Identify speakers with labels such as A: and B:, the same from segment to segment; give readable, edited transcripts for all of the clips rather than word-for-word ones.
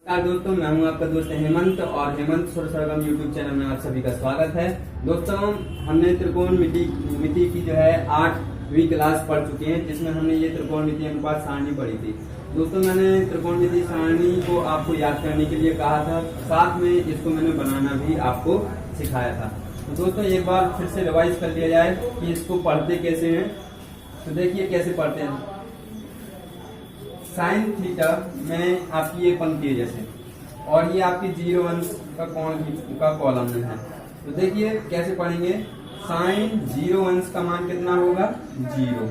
A: नमस्कार दोस्तों, मैं हूं आपका दोस्त हेमंत और हेमंत सरगम यूट्यूब चैनल में आप सभी का स्वागत है। दोस्तों, हमने त्रिकोणमिति की जो है 8वीं क्लास पढ़ चुके हैं, जिसमें हमने ये त्रिकोणमिति अनुपात सारणी पढ़ी थी। दोस्तों, मैंने त्रिकोणमिति सारणी को आपको याद करने के लिए कहा था, साथ में इसको मैंने बनाना भी आपको सिखाया था। तो दोस्तों, एक बार फिर से रिवाइज कर लिया जाए कि इसको पढ़ते कैसे हैं। तो देखिए कैसे पढ़ते हैं। साइन थीटा में आपकी ये पंक्ति है जैसे, और ये आपकी 0 अंश का कोण का कॉलम में है। तो देखिए कैसे पढ़ेंगे। साइन 0 अंश का मान कितना होगा, 0।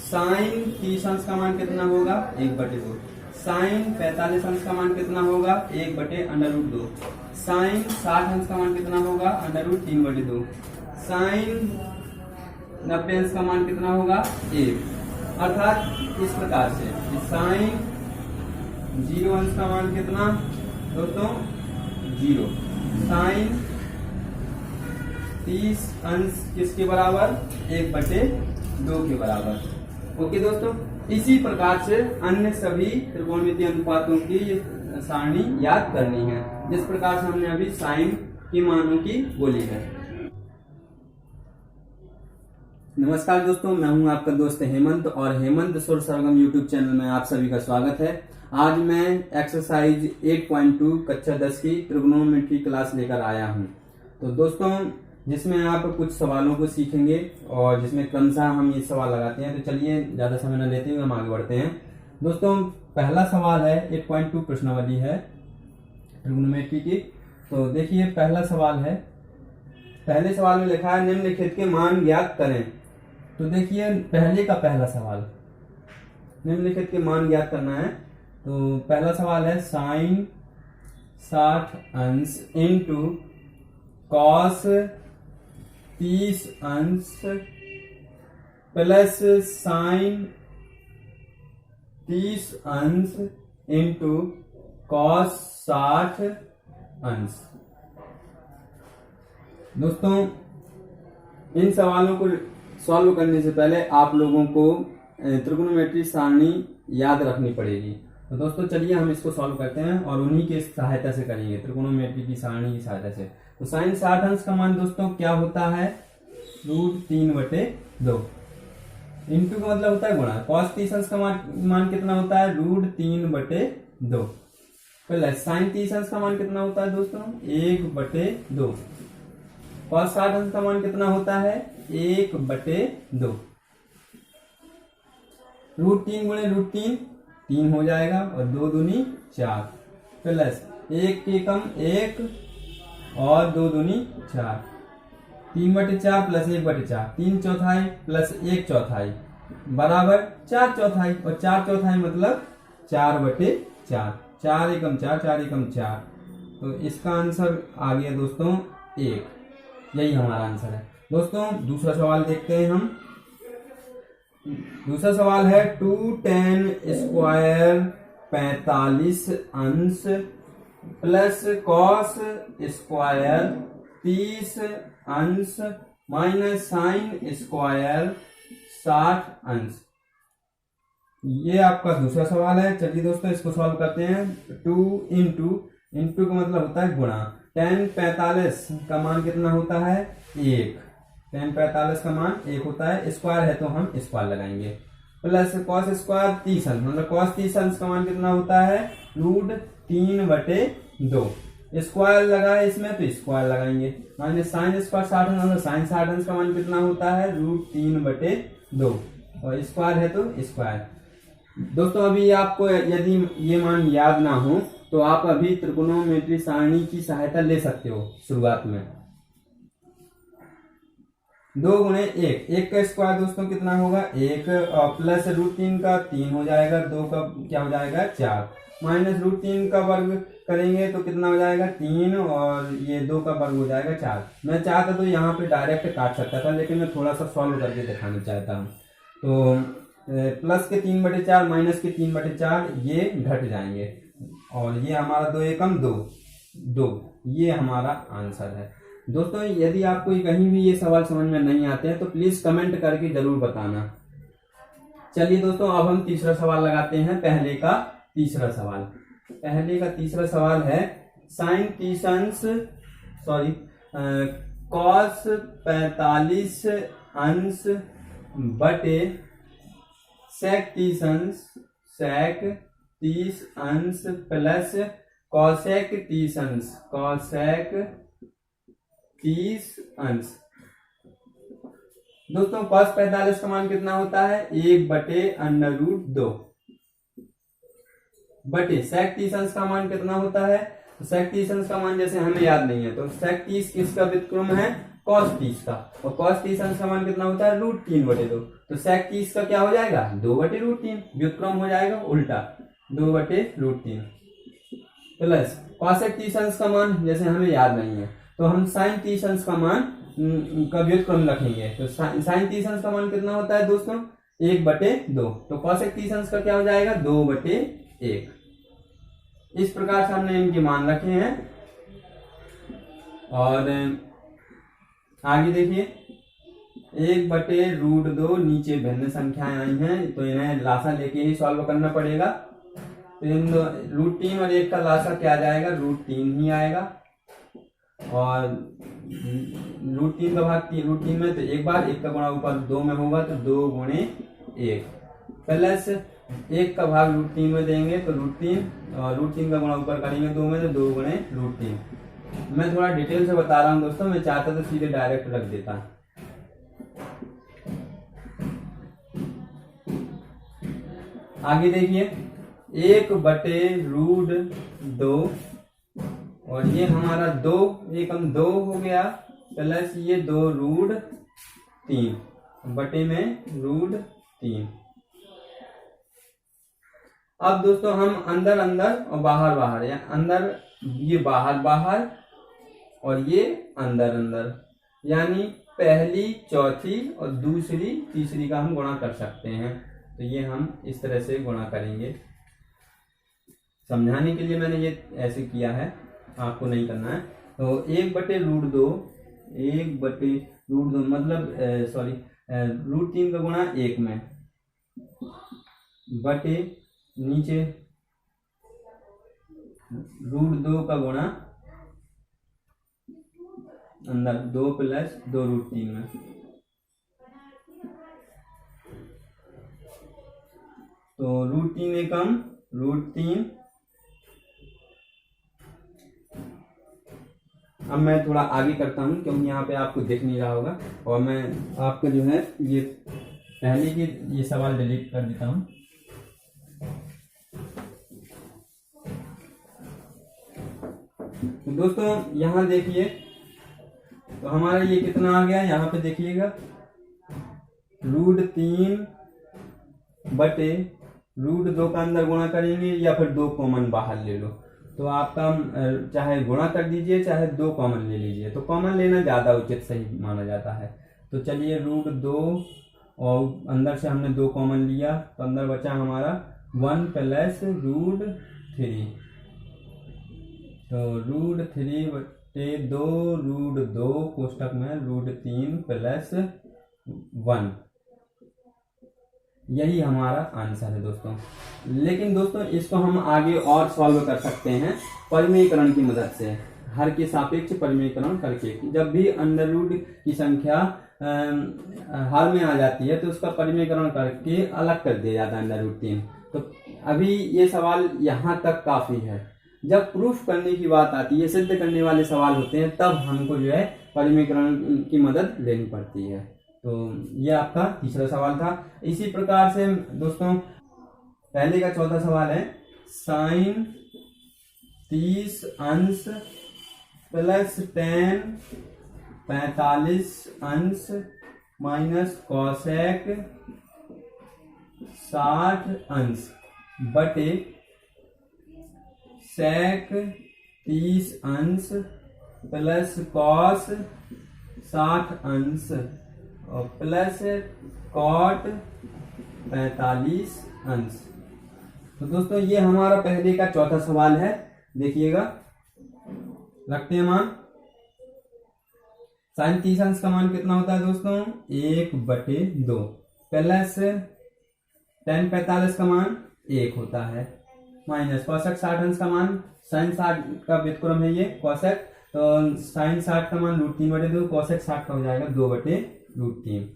A: साइन 30 अंश का मान कितना होगा, 1/2। साइन 45 अंश का मान कितना होगा, 1/√2। साइन 60 अंश का मान कितना होगा, √3/2। साइन 90 अंश का मान कितना होगा, 1। अर्थात इस प्रकार से साइन 0 अंश का मान कितना दोस्तों, 0। साइन 30 अंश किसके बराबर, 1/2 के बराबर। ओके दोस्तों, इसी प्रकार से अन्य सभी त्रिकोणमितीय अनुपातों की सारणी याद करनी है, जिस प्रकार से हमने अभी साइन के मानों की बोली है। नमस्कार दोस्तों, मैं हूं आपका दोस्त हेमंत और हेमंत सरगम यूट्यूब चैनल में आप सभी का स्वागत है। आज मैं एक्सरसाइज 8.2 कक्षा 10 की त्रिकोणमिति क्लास लेकर आया हूं। तो दोस्तों, जिसमें आप कुछ सवालों को सीखेंगे और जिसमें क्रमशः हम ये सवाल लगाते हैं। तो चलिए ज्यादा समय न लेते हुए हम आगे बढ़ते हैं। दोस्तों, पहला सवाल है 8.2 प्रश्नावली है त्रिकोणमिति की। तो देखिए पहला सवाल है, पहले सवाल में लिखा है निम्नलिखित के मान ज्ञात करें। तो देखिए पहले का पहला सवाल, निम्नलिखित के मान ज्ञात करना है। तो पहला सवाल है साइन 60 अंश इंटू कॉस 30 अंश प्लस साइन 30 अंश इंटू कॉस 60 अंश। दोस्तों, इन सवालों को सॉल्व करने से पहले आप लोगों को त्रिकोणमिति सारणी याद रखनी पड़ेगी। तो दोस्तों चलिए हम इसको सॉल्व करते हैं और उन्हीं के सहायता से करेंगे, त्रिकोणमिति की सारणी की सहायता से। तो साइन 60 अंश का मान दोस्तों क्या होता है, √3/2। इंटू का मतलब होता है गुणा। कॉस 30 अंश का मान कितना होता है, √3/2। प्लस साइन 30 अंश का मान कितना होता है दोस्तों, 1/2। कॉस 60 अंश का मान कितना होता है, 1/2। √3 गुणे √3 3 हो जाएगा और 2 दूनी 4 प्लस 1 के कम 1 और 2 दूनी 4। 3/4 प्लस 1/4, 3/4 प्लस 1/4 बराबर 4/4। और 4/4 मतलब 4/4। 4 एकम 4, 4 एकम 4। तो इसका आंसर आ गया दोस्तों 1। यही हमारा आंसर है। दोस्तों दूसरा सवाल देखते हैं हम। दूसरा सवाल है 2tan स्क्वायर 45 अंश प्लस कॉस स्क्वायर 30 अंश माइनस साइन स्क्वायर 60 अंश। ये आपका दूसरा सवाल है। चलिए दोस्तों इसको सॉल्व करते हैं। 2 इंटू का मतलब होता है गुणा। tan 45 का मान कितना होता है, 1। tan 45 का मान 1 होता है। स्क्वायर है तो हम स्क्वायर लगाएंगे। प्लस कॉस स्क्वायर 30 अंश, मतलब कॉस 30 अंश का मान कितना होता है, √3/2। स्क्वायर लगाए इसमें तो स्क्वायर लगाएंगे। माइनस साइन स्क्वायर 60 अंश, साइन 60 अंश का मान कितना होता है, √3/2 और स्क्वायर है तो स्क्वायर। दोस्तों अभी आपको यदि ये मान याद ना हो तो आप अभी त्रिकोणमिति सारणी की सहायता ले सकते हो। शुरुआत में 2 गुणे 1 का स्क्वायर दोस्तों कितना होगा, 1 और प्लस √3 का 3 हो जाएगा, 2 का क्या हो जाएगा 4, माइनस √3 का वर्ग करेंगे तो कितना हो जाएगा 3 और ये 2 का वर्ग हो जाएगा 4। मैं चाहता तो यहाँ पे डायरेक्ट काट सकता था, लेकिन मैं थोड़ा सा सॉल्व करके दिखाना चाहता हूँ। तो प्लस के 3/4 माइनस के 3/4 ये घट जाएंगे और ये हमारा 2 एकम 2। ये हमारा आंसर है। दोस्तों यदि आपको कहीं भी ये सवाल समझ में नहीं आते हैं तो प्लीज कमेंट करके जरूर बताना। चलिए दोस्तों अब हम तीसरा सवाल लगाते हैं, पहले का तीसरा सवाल। पहले का तीसरा सवाल है साइन तीसंस कॉस 45 अंश बटे सेक 30 अंश प्लस कॉसेक 30 अंश। दोस्तों कॉस 45 का मान कितना होता है 1/√2 बटे सेक 30 अंश का मान कितना होता है। तो सेक 30 अंश का मान जैसे हमें याद नहीं है तो सेक 30 किसका व्युत्क्रम है कॉस 30 का, और कॉस 30 अंश का मान कितना होता है √3/2। तो सेक 30 का क्या हो जाएगा 2/√3, व्युत्क्रम हो जाएगा उल्टा 2/√3 प्लस कॉसेक 30 अंश का मान जैसे हमें याद नहीं है तो हम साइन 30 अंश का मान का व्युत्क्रम रखेंगे। तो साइन 30 अंश का मान कितना होता है दोस्तों 1/2। तो कॉसेक 30 अंश का क्या हो जाएगा 2/1। इस प्रकार से हमने इनके मान रखे हैं। और आगे देखिए 1/√2 नीचे भिन्न संख्याएं आई हैं तो इन्हें लासा लेके ही सॉल्व करना पड़ेगा। तो इन √3 और 1 का लासा क्या आ जाएगा √3 ही आएगा, और √3 का भाग √3 में तो एक बार, 1 का गुणा ऊपर 2 में होगा तो 2 × 1 प्लस 1 का भाग √3 में देंगे तो √3 और √3 का गुणा ऊपर करेंगे 2 में तो 2 × √3। मैं थोड़ा डिटेल से बता रहा हूं दोस्तों, मैं चाहता तो सीधे डायरेक्ट रख देता। आगे देखिए 1/√2 और ये हमारा 2 हो गया प्लस ये 2√3 बटे में √3। अब दोस्तों हम अंदर और बाहर या अंदर ये बाहर और ये अंदर यानी पहली चौथी और दूसरी तीसरी का हम गुणा कर सकते हैं। तो ये हम इस तरह से गुणा करेंगे। समझाने के लिए मैंने ये ऐसे किया है, आपको नहीं करना है। तो 1/√2 मतलब √3 का गुणा 1 में बटे नीचे √2 का गुणा अंदर 2 प्लस 2√3 में। तो √3 एकम √3। अब मैं थोड़ा आगे करता हूं क्योंकि यहाँ पे आपको दिख नहीं रहा होगा, और मैं आपका जो है ये पहले के ये सवाल डिलीट कर देता हूं। तो दोस्तों यहाँ देखिए तो हमारा ये कितना आ गया, यहाँ पे देखिएगा √3 बटे √2 का अंदर गुणा करेंगे या फिर 2 कॉमन बाहर ले लो। तो आपका चाहे गुणा कर दीजिए चाहे 2 कॉमन ले लीजिए, तो कॉमन लेना ज्यादा उचित सही माना जाता है। तो चलिए √2 और अंदर से हमने 2 कॉमन लिया तो अंदर बचा हमारा 1 प्लस √3। तो √3 बटे 2 कोष्टक में √3 प्लस 1, यही हमारा आंसर है दोस्तों। लेकिन दोस्तों इसको हम आगे और सॉल्व कर सकते हैं परिमेयकरण की मदद से, हर के सापेक्ष परिमेयकरण करके। जब भी अंडर रूट की संख्या हर में आ जाती है तो उसका परिमेयकरण करके अलग कर दिया जाता है अंडर√3। तो अभी ये सवाल यहाँ तक काफी है। जब प्रूफ करने की बात आती है, सिद्ध करने वाले सवाल होते हैं, तब हमको जो है परिमेयकरण की मदद लेनी पड़ती है। तो ये आपका तीसरा सवाल था। इसी प्रकार से दोस्तों पहले का चौथा सवाल है साइन 30 अंश प्लस tan 45 अंश माइनस कॉसेक 60 अंश बटे सेक 30 अंश प्लस कॉस 60 अंश और प्लस कॉट 45 अंश। तो दोस्तों ये हमारा पहले का चौथा सवाल है। देखिएगा, रखते हैं मान। साइन 30 अंश का मान कितना होता है दोस्तों 1/2 प्लस tan 45 का मान 1 होता है माइनस कोसेक 60 अंश का मान, साइन 60 का व्युत्क्रम है ये कोसेक, तो साइन 60 का मान √3/2, कोसेक 60 का हो जाएगा 2/√3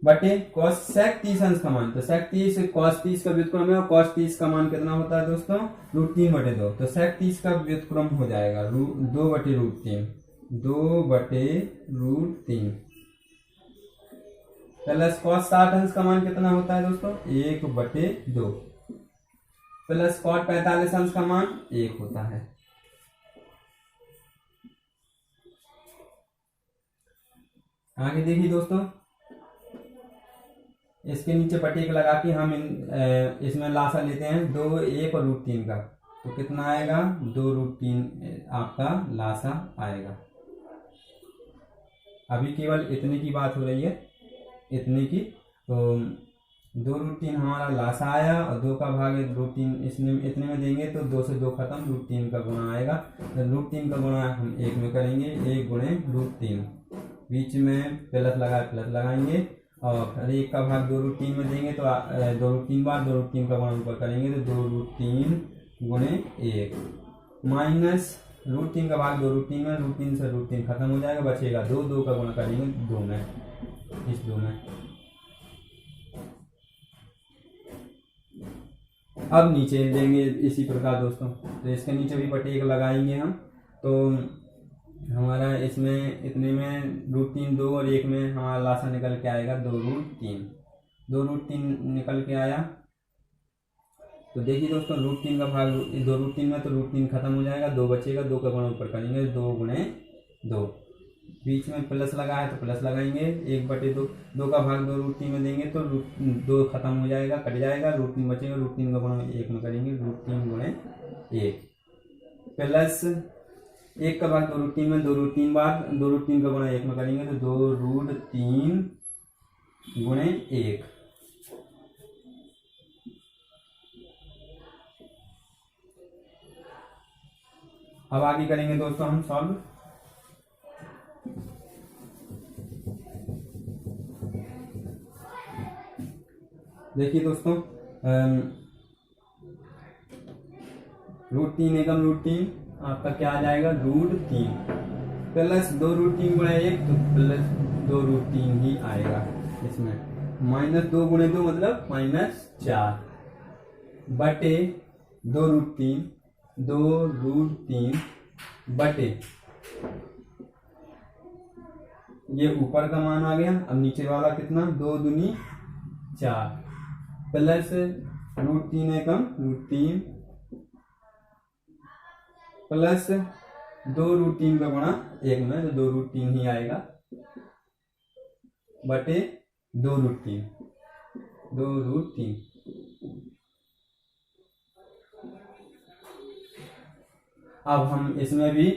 A: बटे कोसेक 30 अंश का मान, तो सेक 30 कॉस 30 का व्युत्क्रम है और कॉस 30 का मान कितना होता है दोस्तों, √3/2, तो सेक 30 का व्युत्क्रम हो जाएगा 2/√3 प्लस कॉस 60 अंश का मान कितना होता है दोस्तों, 1/2 प्लस कॉट 45 अंश का मान 1 होता है। आगे देखिए दोस्तों, इसके नीचे पट्टी लगा के हम इसमें लासा लेते हैं 2, 1 और √3 का, तो कितना आएगा 2√3 आपका लासा आएगा। अभी केवल इतने की बात हो रही है, इतने की, तो 2√3 हमारा लासा आया और 2 का भाग √3 इसमें इतने में देंगे तो 2 से 2 खत्म, √3 का गुणा आएगा, तो √3 का गुणा हम 1 में करेंगे, 1 गुणे √3, बीच में प्लस लगाएंगे और फिर 1 का भाग 2√3 में देंगे तो 2√3 बार 2√3 का गुणा ऊपर करेंगे तो 2√3 गुणे 1 माइनस √3 का भाग 2√3 में, √3 से √3 खत्म हो जाएगा, बचेगा 2, 2 का गुणा करेंगे 2 में, इस 2 में। अब नीचे देंगे इसी प्रकार दोस्तों, तो इसके नीचे भी पट्टी लगाएंगे हम, तो हमारा इसमें इतने में √3 2 और 1 में हमारा लासा निकल के आएगा 2√3 निकल के आया। तो देखिए दोस्तों, √3 का भाग 2√3 में, तो √3 खत्म हो जाएगा, 2 बचेगा, 2 का गुणा ऊपर करेंगे 2 गुणे 2, बीच में प्लस लगाया तो प्लस लगाएंगे, 1/2, 2 का भाग 2√3 में देंगे तो 2 खत्म हो जाएगा, कट जाएगा, √3 बचेगा, √3 का गुणा 1 में करेंगे, √3 गुणे 1 प्लस 1 का भाग 2√3 में, 2√3 बार 2√3 का गुणा 1 में करेंगे तो 2√3 गुणे 1। अब आगे करेंगे दोस्तों हम सॉल्व। देखिए दोस्तों, √3 एकम √3 आपका क्या आ जाएगा, √3 प्लस 2√3 गुणे 1, तो प्लस 2√3 ही आएगा इसमें, माइनस 2 गुणे 2 मतलब -4 बटे 2√3 बटे ये ऊपर का मान आ गया, अब नीचे वाला कितना, 2 दूनी 4 प्लस √3 एकम √3 प्लस 2√3 का गुणा 1 में, तो 2√3 ही आएगा बटे 2√3। अब हम इसमें भी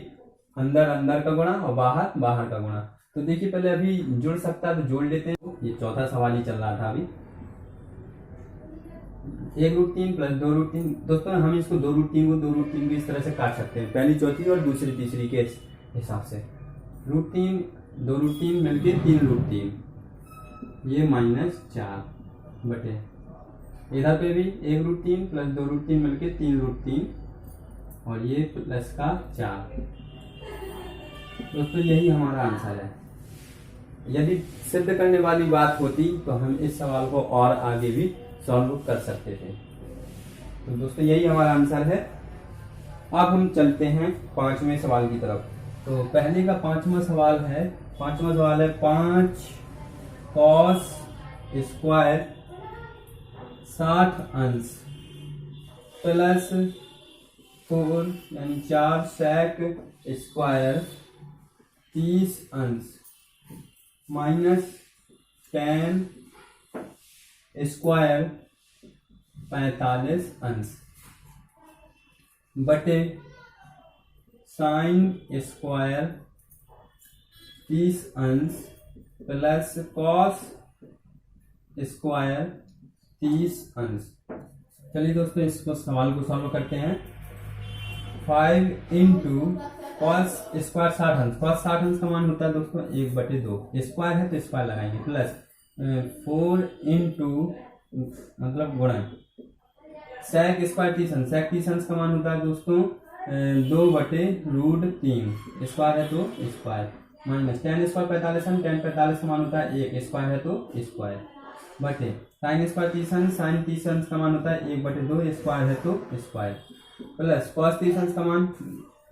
A: अंदर अंदर का गुणा और बाहर बाहर का गुणा, तो देखिए पहले अभी जुड़ सकता है तो जोड़ लेते हैं। ये चौथा सवाल ही चल रहा था अभी, 1√3 प्लस 2√3। दोस्तों हम इसको 2√3 को इस तरह से काट सकते हैं, पहली चौथी और दूसरी तीसरी के हिसाब से। √3 2√3 मिलके 3√3, ये -4 बटे इधर पे भी 1√3 प्लस 2√3 मिलके 3√3 और ये प्लस का 4। दोस्तों यही हमारा आंसर है। यदि सिद्ध करने वाली बात होती तो हम इस सवाल को और आगे भी सॉल्व कर सकते थे। तो दोस्तों यही हमारा आंसर है। अब हम चलते हैं 5वें सवाल की तरफ। तो पहले का 5वां सवाल है 5 cos स्क्वायर 60 अंश प्लस 4 यानी 4 sec स्क्वायर 30 अंश माइनस tan स्क्वायर 45 अंश बटे sin स्क्वायर 30 अंश प्लस cos स्क्वायर 30 अंश। चलिए दोस्तों इसको सवाल को सॉल्व करते हैं। 5 इंटू cos स्क्वायर 60 अंश, cos 60 अंश का मान होता है दोस्तों 1/2, स्क्वायर है तो स्क्वायर लगाएंगे, प्लस 4 इंटू मतलब गुणा sec स्क्वायर टीसन, sec टीसन का मान होता है दोस्तों 2/√3, स्क्वायर है तो square, minus tan square 45, tan 45 का मान होता है 1, स्क्वायर है तो स्क्वायर, बटे sin स्क्वायर टीसन, sin टीसन का मान होता है 1/2, स्क्वायर है तो स्क्वायर, प्लस cos टीसन का मान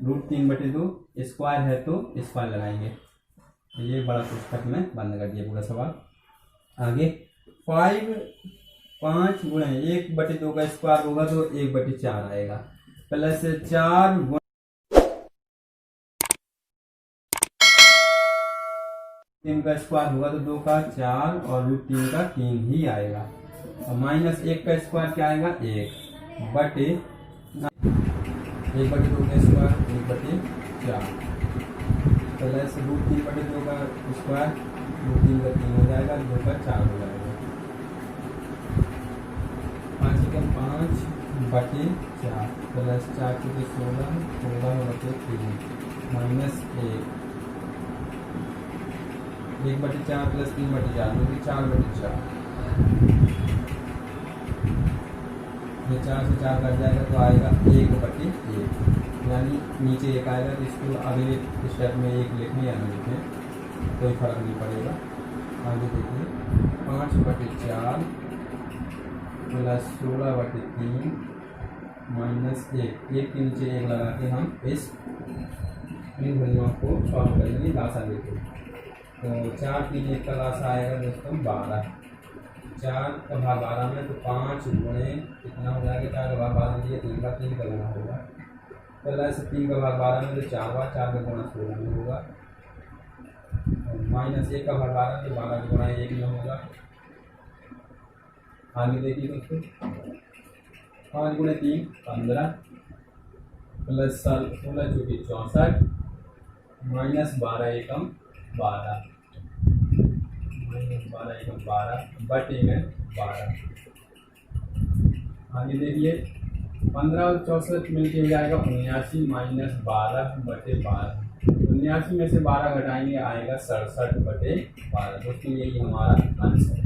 A: √3/2, स्क्वायर है तो स्क्वायर लगाएंगे। ये बड़ा पुस्तक में बंद कर दिया पूरा सवाल। आगे 5 गुणे 1/2 का स्क्वायर होगा तो 1/4 आएगा, प्लस 4 3 का स्क्वायर होगा तो 2 का 4 और √3 का 3 ही आएगा, और माइनस 1 का स्क्वायर क्या आएगा 1 बटे 1/2 का स्क्वायर 1/4, प्लस √3/2 का स्क्वायर √3 का 3 हो जाएगा, 2 का 4 हो जाएगा, 5 का 5/4 प्लस 4 के 16 16/3 माइनस 1/4 प्लस 3/4 जो कि 4/4, ये 4 से 4 कट जाएगा तो आएगा 1/1, यानी नीचे 1 आएगा तो इसको अगले स्टेप में 1 लिखें या नहीं लिखें कोई फर्क नहीं पड़ेगा। आगे देखिए 5/4 प्लस 16/3 माइनस 1 के नीचे 1 लगा के हम इन वैल्यूओं को सॉल्व करेंगे लासा लेके। तो 4 3 1 का लासा आएगा दोस्तों 12, 4 का भाग 12 में तो 5 गुणे कितना हो जाएगा, 4 का भाग 12 में दिया 3 का गुना होगा, प्लस 3 का भाग 12 में तो 4 का गुना 16 में होगा, माइनस 1 का भाग 12 में तो 12 का गुना 1 में होगा। आगे देखिए दोस्तों 5 गुणे 3 15 प्लस 16 चौकी 64 माइनस 12 एकम 12 बटे में 12। आगे देखिए 15 और 64 मिलके हो जाएगा 79 माइनस 12/12, 79 में से 12 घटाएंगे आएगा 67/12। दोस्तों यही हमारा आंसर है।